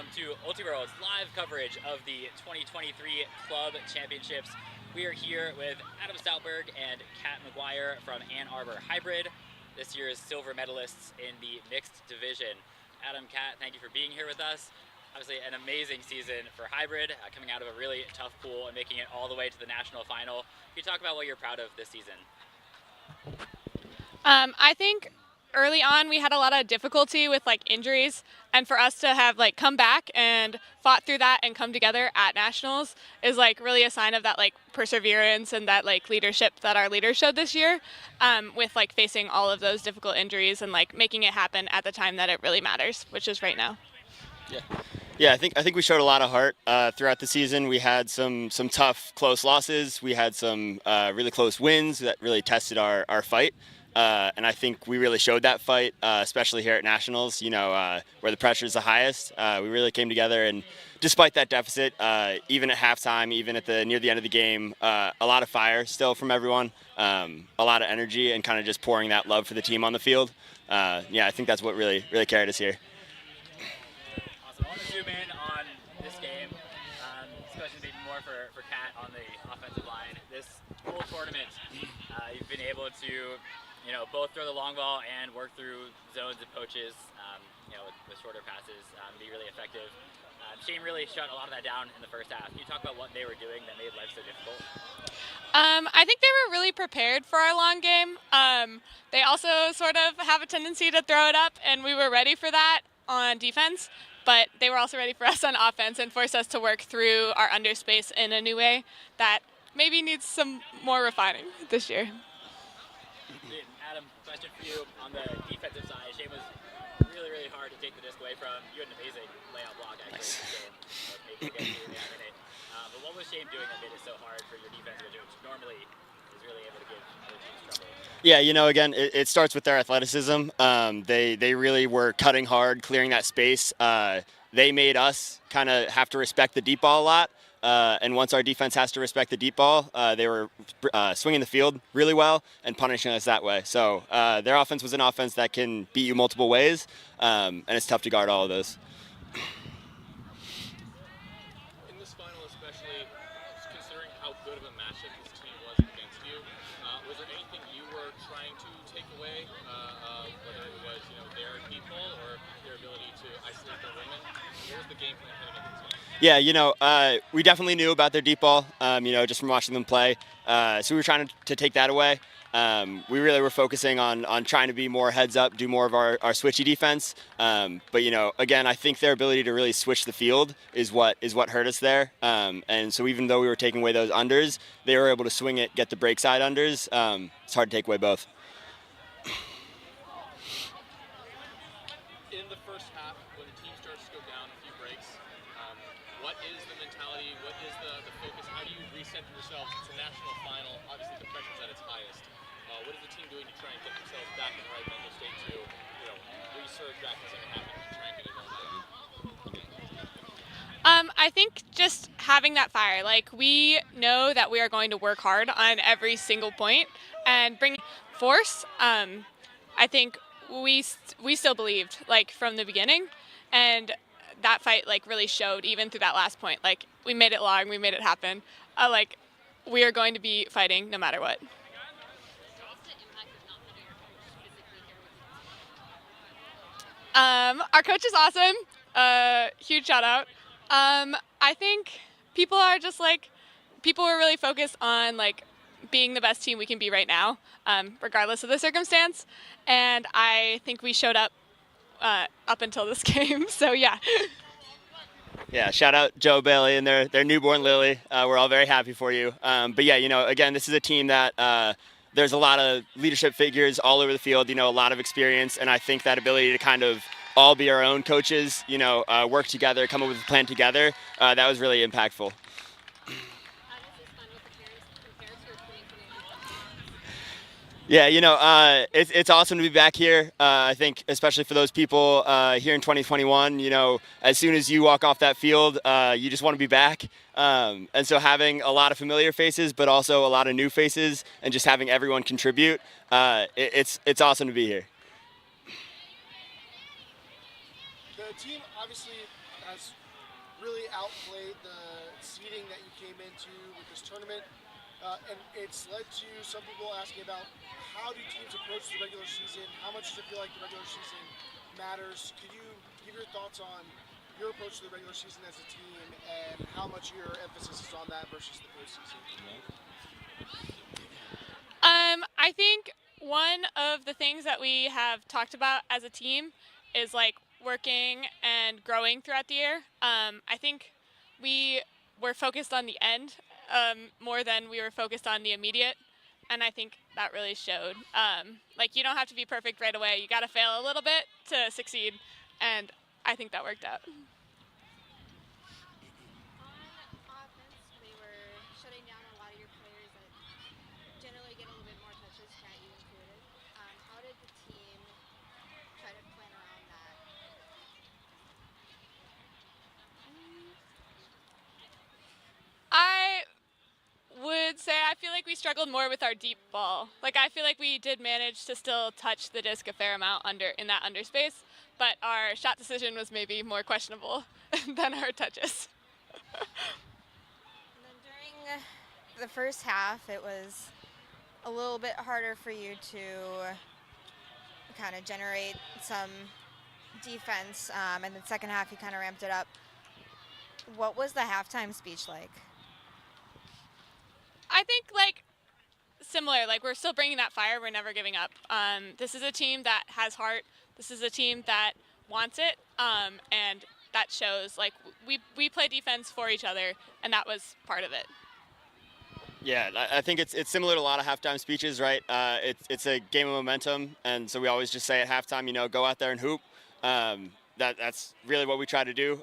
welcome to Ultiworld's live coverage of the 2023 Club Championships. We are here with Adam Stoutberg and Kat McGuire from Ann Arbor Hybrid, this year's silver medalists in the mixed division. Adam, Kat, thank you for being here with us. Obviously an amazing season for Hybrid, coming out of a really tough pool and making it all the way to the national final. Can you talk about what you're proud of this season? I think early on we had a lot of difficulty with injuries, and for us to have come back and fought through that and come together at nationals is really a sign of that perseverance and that leadership that our leaders showed this year, with facing all of those difficult injuries and making it happen at the time that it really matters, which is right now. Yeah, I think we showed a lot of heart throughout the season. We had some tough, close losses. We had some really close wins that really tested our fight. And I think we really showed that fight, especially here at Nationals, where the pressure is the highest. We really came together, and despite that deficit, even at halftime, even at near the end of the game, a lot of fire still from everyone, a lot of energy, and kind of just pouring that love for the team on the field. I think that's what really carried us here. Awesome. I want to zoom in on this game. This question maybe more for Kat on the offensive line. This whole tournament, you've been able to both throw the long ball and work through zones of coaches, with shorter passes, be really effective. Shane really shut a lot of that down in the first half. Can you talk about what they were doing that made life so difficult? I think they were really prepared for our long game. They also sort of have a tendency to throw it up, and we were ready for that on defense, but they were also ready for us on offense and forced us to work through our underspace in a new way that maybe needs some more refining this year. Adam, question for you on the defensive side. Shane was really hard to take the disc away from. You had an amazing layout block actually in this game. But what was Shane doing that made it so hard for your defense, which normally is really able to give other teams trouble? Yeah, again, it starts with their athleticism. They really were cutting hard, clearing that space. They made us kind of have to respect the deep ball a lot. And once our defense has to respect the deep ball, they were swinging the field really well and punishing us that way. So their offense was an offense that can beat you multiple ways, and it's tough to guard all of those. In this final especially, considering how good of a matchup this team was against you, was there anything you were trying to take away, whether it was their people or their ability to isolate their women? What was the game plan heading into the team? Yeah, we definitely knew about their deep ball, just from watching them play. So we were trying to take that away. We really were focusing on trying to be more heads up, do more of our switchy defense. But again, I think their ability to really switch the field is what hurt us there. And so even though we were taking away those unders, they were able to swing it, get the break side unders. It's hard to take away both. In the first half, when the team starts to go down a few breaks, what is the mentality? What is the focus? How do you recenter yourself? It's a national final. Obviously, the pressure's at its highest. What is the team doing to try and get themselves back in the right mental state to, resurge back in the second half and try and get it all done? I think just having that fire. We know that we are going to work hard on every single point and bring force. I think we still believed from the beginning, and that fight really showed even through that last point. We made it long, we made it happen. We are going to be fighting no matter what. Our coach is awesome. Huge shout out. I think people are just people are really focused on being the best team we can be right now, regardless of the circumstance. And I think we showed up until this game. So yeah. Yeah, shout out Joe Bailey and their newborn Lily. We're all very happy for you. But yeah, again, this is a team that there's a lot of leadership figures all over the field, a lot of experience. And I think that ability to kind of all be our own coaches, work together, come up with a plan together, that was really impactful. Yeah, it's awesome to be back here. I think especially for those people here in 2021, as soon as you walk off that field, you just want to be back. And so having a lot of familiar faces, but also a lot of new faces, and just having everyone contribute, it's awesome to be here. The team obviously has really outplayed the seeding that you came into with this tournament. And it's led to some people asking about how do teams approach the regular season? How much does it feel like the regular season matters? Could you give your thoughts on your approach to the regular season as a team and how much your emphasis is on that versus the postseason? I think one of the things that we have talked about as a team is like working and growing throughout the year. I think we were focused on the end more than we were focused on the immediate, and I think that really showed. Like, you don't have to be perfect right away. You got to fail a little bit to succeed, and I think that worked out. On offense, they were shutting down a lot of your players that generally get a little bit more touches, Cat, you included. How did the team try to plan around that? I would say I feel like we struggled more with our deep ball. Like, I feel like we did manage to still touch the disc a fair amount in that underspace, but our shot decision was maybe more questionable than our touches. And then during the first half, it was a little bit harder for you to kind of generate some defense, and the second half you kind of ramped it up. What was the halftime speech like? I think, like, similar. Like, we're still bringing that fire. We're never giving up. This is a team that has heart. This is a team that wants it, and that shows. Like, we play defense for each other, and that was part of it. Yeah, I think it's similar to a lot of halftime speeches, right? It's a game of momentum, and so we always just say at halftime, go out there and hoop. That's really what we try to do.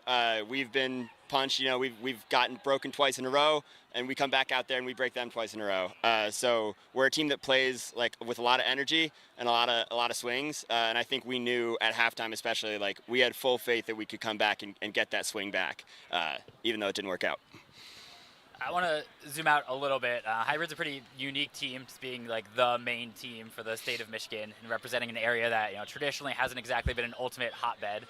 We've been punched, we've gotten broken twice in a row, and we come back out there and we break them twice in a row. So we're a team that plays like with a lot of energy and a lot of swings. And I think we knew at halftime, especially, like we had full faith that we could come back and get that swing back, even though it didn't work out. I want to zoom out a little bit. Hybrid's a pretty unique team, just being like the main team for the state of Michigan and representing an area that traditionally hasn't exactly been an ultimate hotbed.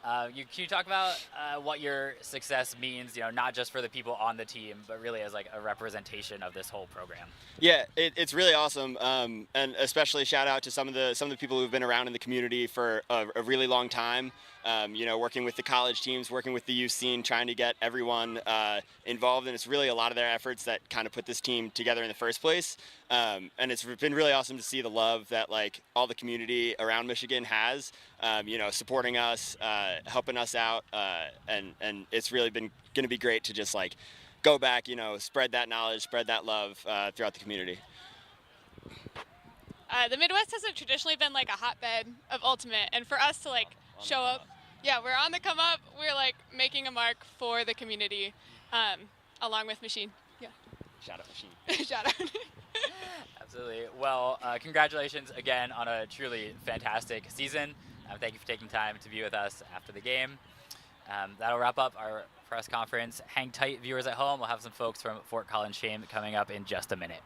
Can you talk about what your success means, not just for the people on the team, but really as like a representation of this whole program? Yeah, it's really awesome, and especially shout out to some of the people who've been around in the community for a really long time. Working with the college teams, working with the youth scene, trying to get everyone involved, and it's really a lot of their efforts that kind of put this team together in the first place. And it's been really awesome to see the love that like all the community around Michigan has, supporting us, helping us out, and it's really been going to be great to just like go back, spread that knowledge, spread that love throughout the community. The Midwest hasn't traditionally been like a hotbed of ultimate, and for us to like show up, we're on the come up. We're like making a mark for the community, along with Machine. Yeah. Shout out Machine. Shout out. Absolutely. Well, congratulations again on a truly fantastic season. Thank you for taking time to be with us after the game. That'll wrap up our press conference. Hang tight, viewers at home. We'll have some folks from Fort Collins Shame coming up in just a minute.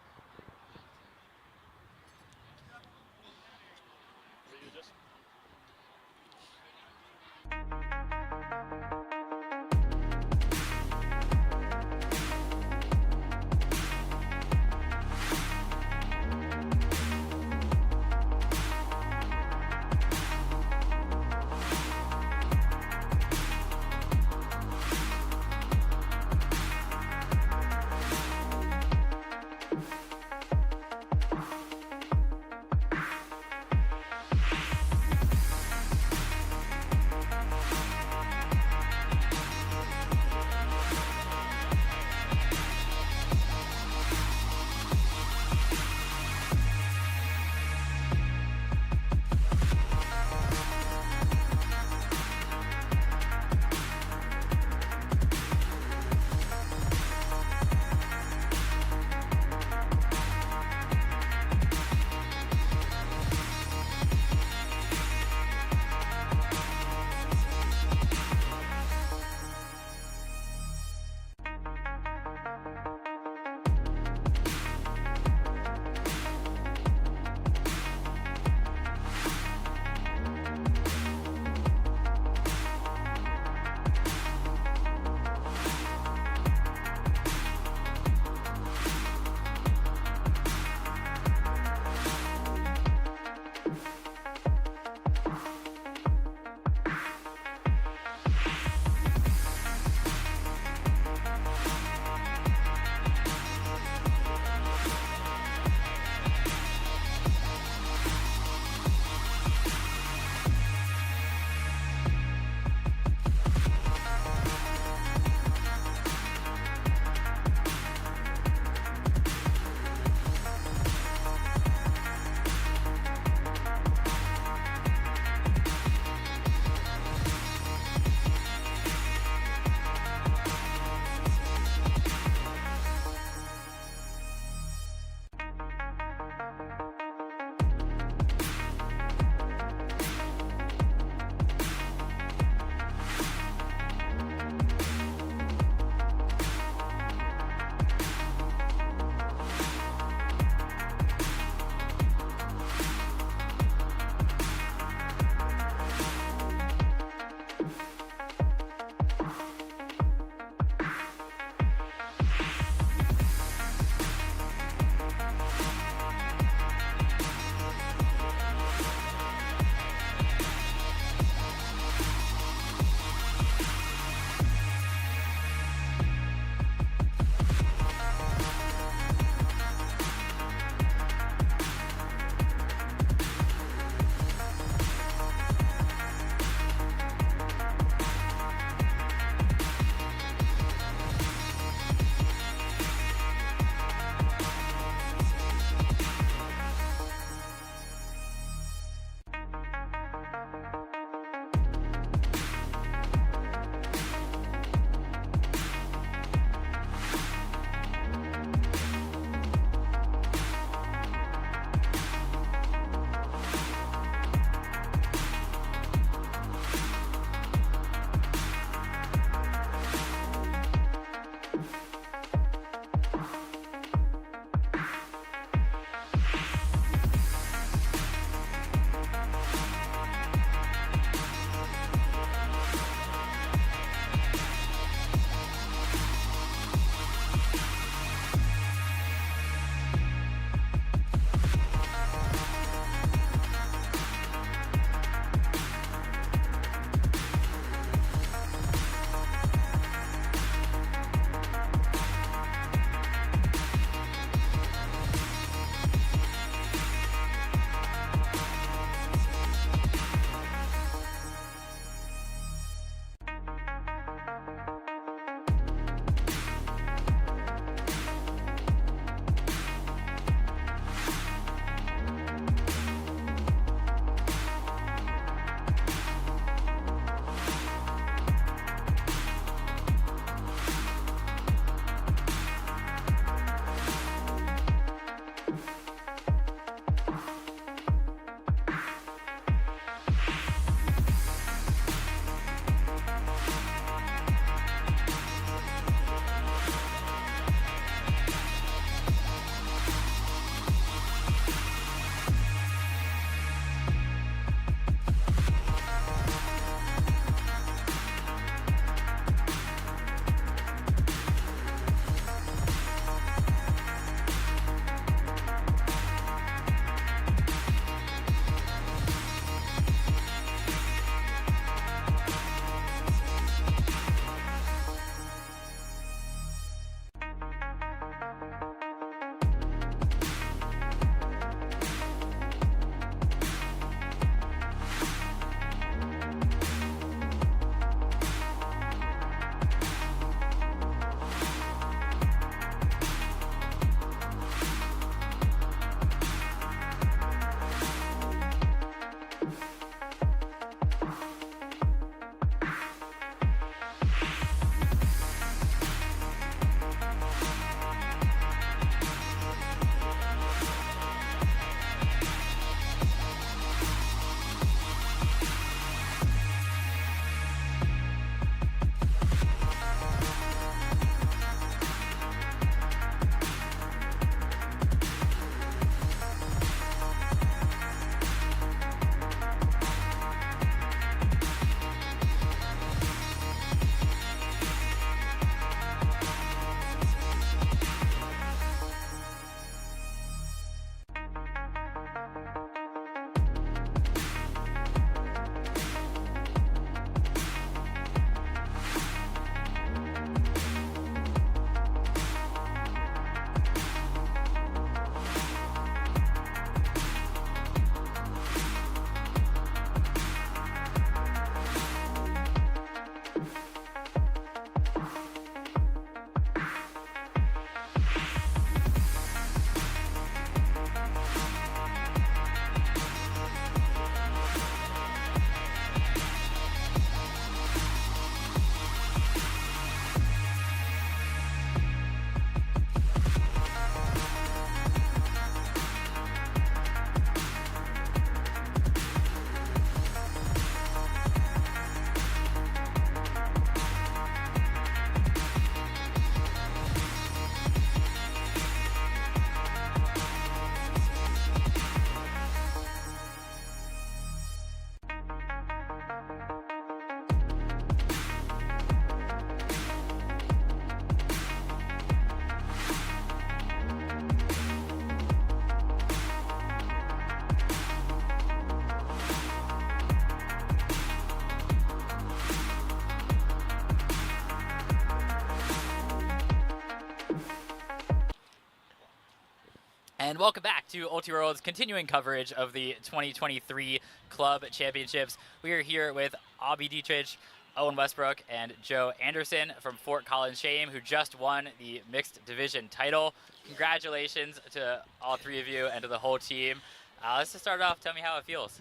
And welcome back to Ulti World's continuing coverage of the 2023 Club Championships. We are here with Aubie Dietrich, Owen Westbrook, and Joe Anderson from Fort Collins Shame, who just won the mixed division title. Congratulations to all three of you and to the whole team. Let's just start off. Tell me how it feels.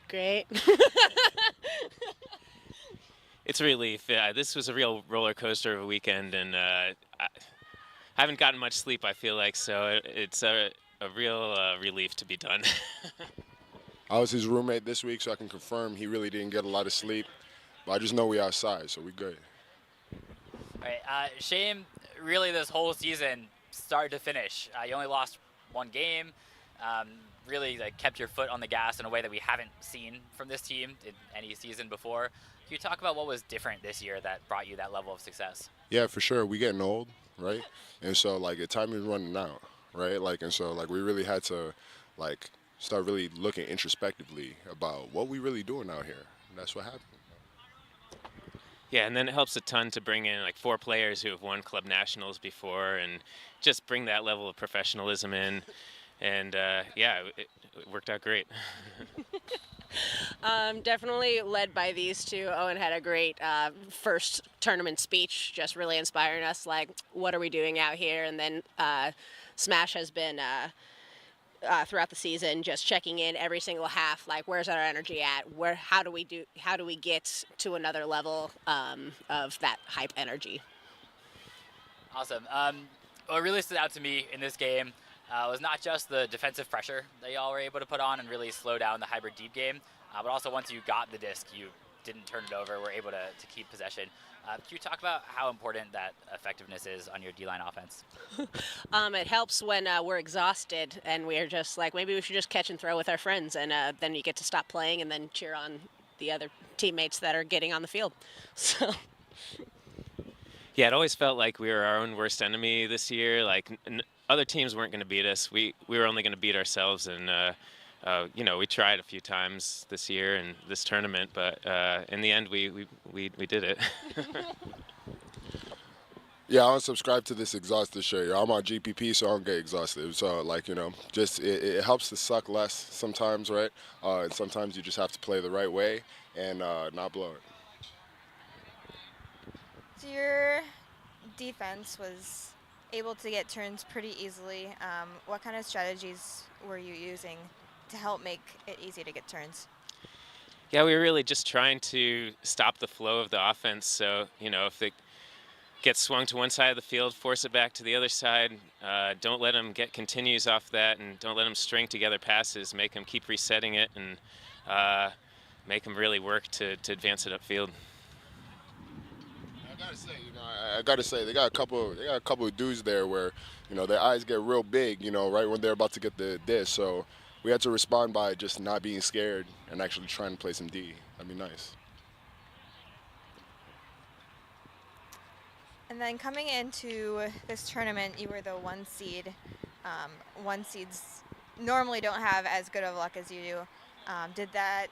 Great. It's a relief. This was a real roller coaster of a weekend, and I haven't gotten much sleep, I feel like, so it's a real relief to be done. I was his roommate this week, so I can confirm he really didn't get a lot of sleep. But I just know we outside, so we good. All right, Shame, really this whole season, start to finish, you only lost one game. Really kept your foot on the gas in a way that we haven't seen from this team in any season before. Can you talk about what was different this year that brought you that level of success? Yeah, for sure. We getting old, right? And so, the time is running out, right? And so, we really had to, start really looking introspectively about what we really doing out here. And that's what happened. Yeah, and then it helps a ton to bring in 4 players who have won club nationals before and just bring that level of professionalism in. And yeah, it worked out great. Definitely led by these two. Owen had a great first tournament speech, just really inspiring us, what are we doing out here? And then Smash has been throughout the season just checking in every single half, where's our energy at? How do we get to another level of that hype energy? Awesome. What really stood out to me in this game was not just the defensive pressure that y'all were able to put on and really slow down the hybrid deep game, but also once you got the disc, you didn't turn it over, were able to keep possession. Can you talk about how important that effectiveness is on your D-line offense? It helps when we're exhausted and we're just maybe we should just catch and throw with our friends, and then you get to stop playing and then cheer on the other teammates that are getting on the field. So. Yeah, it always felt like we were our own worst enemy this year. Other teams weren't going to beat us. We were only going to beat ourselves, and we tried a few times this year and this tournament, but in the end, we did it. Yeah, I don't subscribe to this exhausted shit. I'm on GPP, so I don't get exhausted. So, just it helps to suck less sometimes, right? And sometimes you just have to play the right way and not blow it. So your defense was able to get turns pretty easily. What kind of strategies were you using to help make it easy to get turns? Yeah, we were really just trying to stop the flow of the offense. So, if it gets swung to one side of the field, force it back to the other side. Don't let them get continues off that, and don't let them string together passes. Make them keep resetting it, and make them really work to advance it upfield. I gotta say, they got a couple of dudes there where, their eyes get real big, right when they're about to get the disc. So we had to respond by just not being scared and actually trying to play some D. That'd be nice. And then coming into this tournament, you were the 1 seed. 1 seeds normally don't have as good of luck as you do. Did that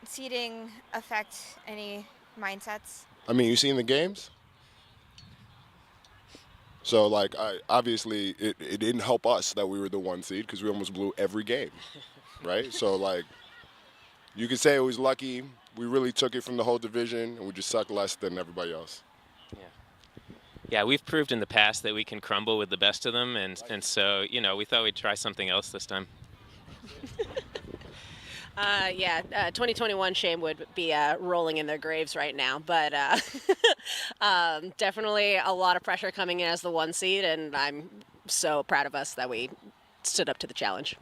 seeding affect any mindsets? I mean, you seen the games? So, like, obviously, it didn't help us that we were the 1 seed because we almost blew every game, right? So, like, you could say it was lucky. We really took it from the whole division, and we just sucked less than everybody else. Yeah, we've proved in the past that we can crumble with the best of them, and so, you know, we thought we'd try something else this time. 2021 shame would be rolling in their graves right now, but definitely a lot of pressure coming in as the 1 seed, and I'm so proud of us that we stood up to the challenge.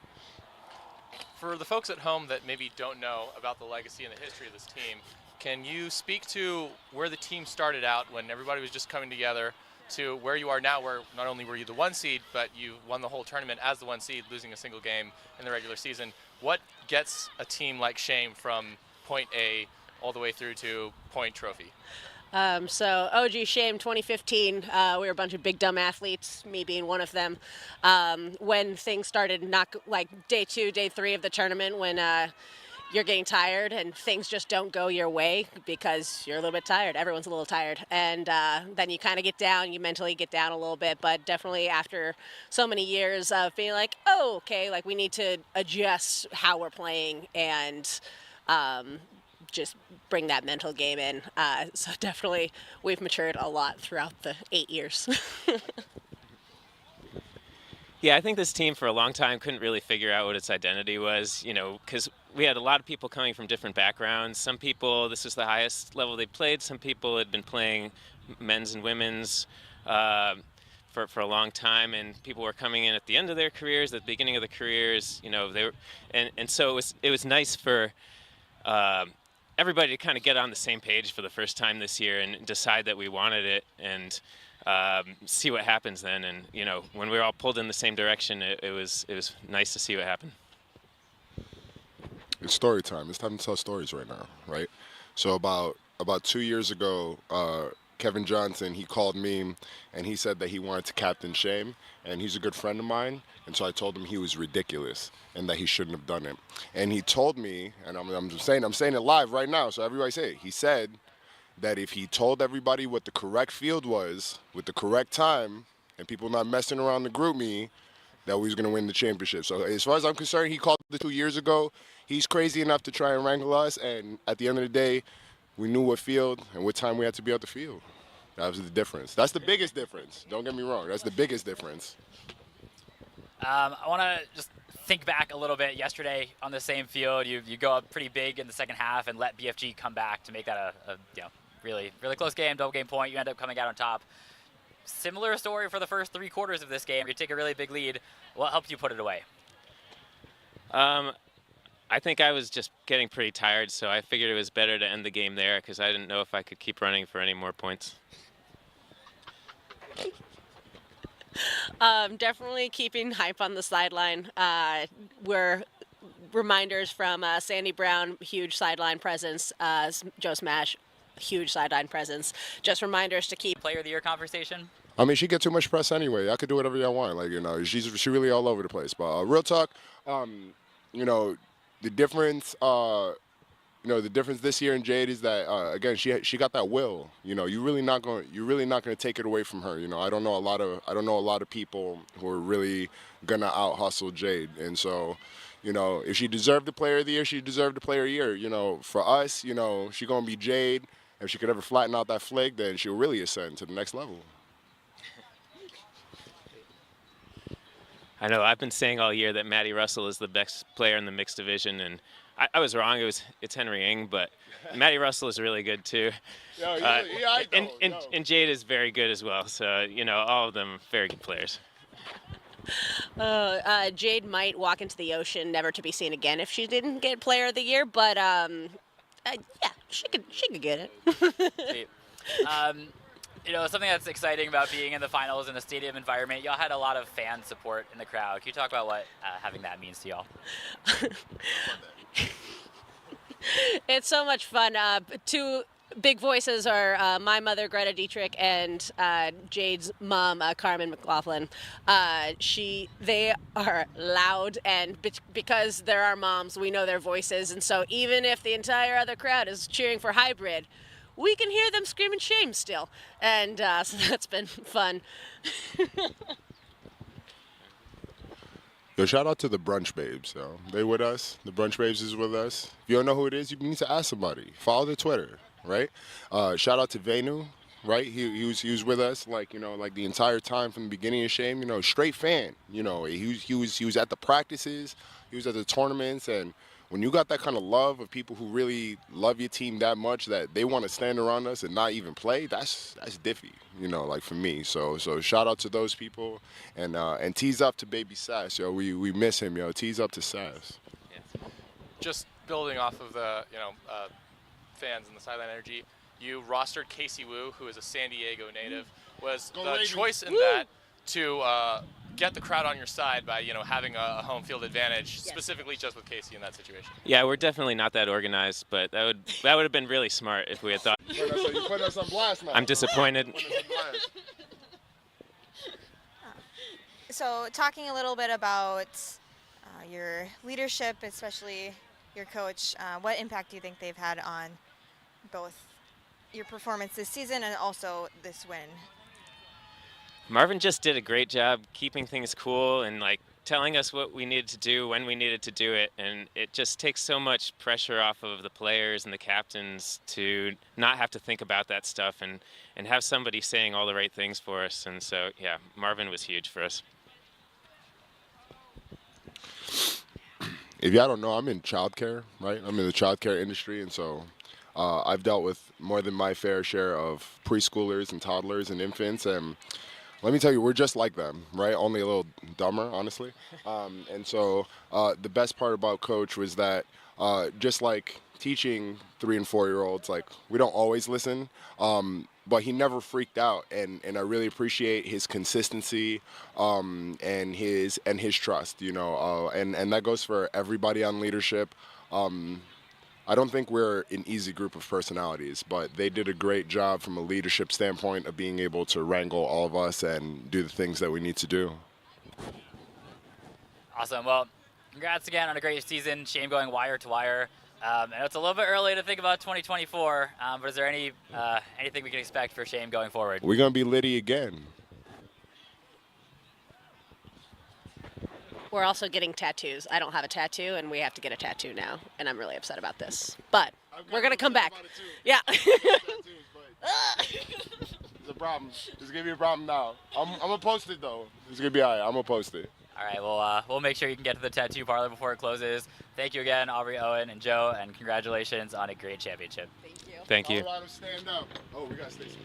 For the folks at home that maybe don't know about the legacy and the history of this team, can you speak to where the team started out when everybody was just coming together to where you are now, where not only were you the 1 seed, but you won the whole tournament as the 1 seed, losing a single game in the regular season? What gets a team like Shame from point A all the way through to point trophy? So OG Shame 2015, we were a bunch of big dumb athletes, me being one of them. When things started like day 2, day 3 of the tournament, when you're getting tired and things just don't go your way because you're a little bit tired. Everyone's a little tired. And then you kind of get down, you mentally get down a little bit, but definitely after so many years of being like, oh, okay, like we need to adjust how we're playing and just bring that mental game in. So definitely we've matured a lot throughout the 8 years. Yeah, I think this team for a long time couldn't really figure out what its identity was, you know, because we had a lot of people coming from different backgrounds. Some people, this was the highest level they played. Some people had been playing men's and women's for a long time, and people were coming in at the end of their careers, at the beginning of the careers, you know, they were, and so it was nice for everybody to kind of get on the same page for the first time this year and decide that we wanted it and see what happens then. And you know, when we were all pulled in the same direction, it was nice to see what happened. It's story time. It's time to tell stories right now, right? So about 2 years ago, Kevin Johnson, he called me and he said that he wanted to captain Shame, and he's a good friend of mine, and so I told him he was ridiculous and that he shouldn't have done it. And he told me, and I'm saying it live right now, so everybody say it. He said that if he told everybody what the correct field was with the correct time and people not messing around to group me, that we was going to win the championship. So as far as I'm concerned, he called it 2 years ago. He's crazy enough to try and wrangle us, and at the end of the day, we knew what field and what time we had to be out the field. That was the difference. That's the biggest difference. Don't get me wrong. That's the biggest difference. I want to just think back a little bit. Yesterday on the same field, you go up pretty big in the second half and let BFG come back to make that a really, really close game, double game point. You end up coming out on top. Similar story for the first 3 quarters of this game. You take a really big lead. What helped you put it away? I think I was just getting pretty tired, so I figured it was better to end the game there because I didn't know if I could keep running for any more points. Definitely keeping hype on the sideline. We're reminders from Sandy Brown, huge sideline presence. Joe Smash, huge sideline presence. Just reminders to keep. Player of the Year conversation? I mean, she get too much press anyway. I could do whatever I want. Like, you know, she really all over the place. But real talk, you know, the difference, the difference this year in Jade is that again, she got that will. You know, you're really not going to take it away from her. You know, I don't know a lot of people who are really gonna out hustle Jade, and so, you know, if she deserved the Player of the Year, she deserved the Player of the Year. You know, for us, you know, she gonna be Jade. If she could ever flatten out that flick, then she'll really ascend to the next level. I know I've been saying all year that Maddie Russell is the best player in the mixed division, and I was wrong. It's Henry Ng, but Maddie Russell is really good too. And Jade is very good as well. So, you know, all of them very good players. Jade might walk into the ocean never to be seen again if she didn't get Player of the Year, but yeah, she could get it. You know, something that's exciting about being in the finals in a stadium environment, y'all had a lot of fan support in the crowd. Can you talk about what having that means to y'all? It's so much fun. To big voices are my mother, Greta Dietrich, and Jade's mom, Carmen McLaughlin. They are loud, and because they're our moms, we know their voices. And so even if the entire other crowd is cheering for hybrid, we can hear them screaming shame still. And so that's been fun. Yo, shout out to the Brunch Babes, though. They with us. The Brunch Babes is with us. If you don't know who it is, you need to ask somebody. Follow their Twitter, right? Shout out to Venu, right? He was with us, like the entire time from the beginning of Shame. Straight fan. He was at the practices, he was at the tournaments, and when you got that kind of love of people who really love your team that much that they want to stand around us and not even play, that's diffy, like for me. So shout out to those people, and tease up to baby Sass, yo. We miss him, yo. Tease up to Sass. Just building off of the fans and the sideline energy, you rostered Casey Wu, who is a San Diego native. Was the choice in that to get the crowd on your side by having a home field advantage, specifically just with Casey in that situation? Yeah, we're definitely not that organized, but that would have been really smart if we had thought. So you put us on blast now. I'm disappointed. So talking a little bit about your leadership, especially your coach, what impact do you think they've had on both your performance this season and also this win? Marvin just did a great job keeping things cool and telling us what we needed to do when we needed to do it, and it just takes so much pressure off of the players and the captains to not have to think about that stuff and have somebody saying all the right things for us. And so yeah, Marvin was huge for us. If y'all don't know, I'm in childcare, right? I'm in the childcare industry, and so I've dealt with more than my fair share of preschoolers and toddlers and infants, and let me tell you, we're just like them, right? Only a little dumber, honestly. And so the best part about Coach was that just like teaching 3- and 4-year-olds, we don't always listen, but he never freaked out, and I really appreciate his consistency and his trust, and that goes for everybody on leadership. I don't think we're an easy group of personalities, but they did a great job from a leadership standpoint of being able to wrangle all of us and do the things that we need to do. Awesome. Well, congrats again on a great season. Shame going wire to wire. I know it's a little bit early to think about 2024, but is there anything we can expect for Shame going forward? We're going to be Liddy again. We're also getting tattoos. I don't have a tattoo, and we have to get a tattoo now, and I'm really upset about this. But we're going to come back. Yeah. It's a problem. It's going to be a problem now. I'm going to post it, though. It's going to be all right. I'm going to post it. All right, well, we'll make sure you can get to the tattoo parlor before it closes. Thank you again, Aubrey, Owen, and Joe, and congratulations on a great championship. Thank you. Thank you. All right, stand up. Oh, we got Stacey.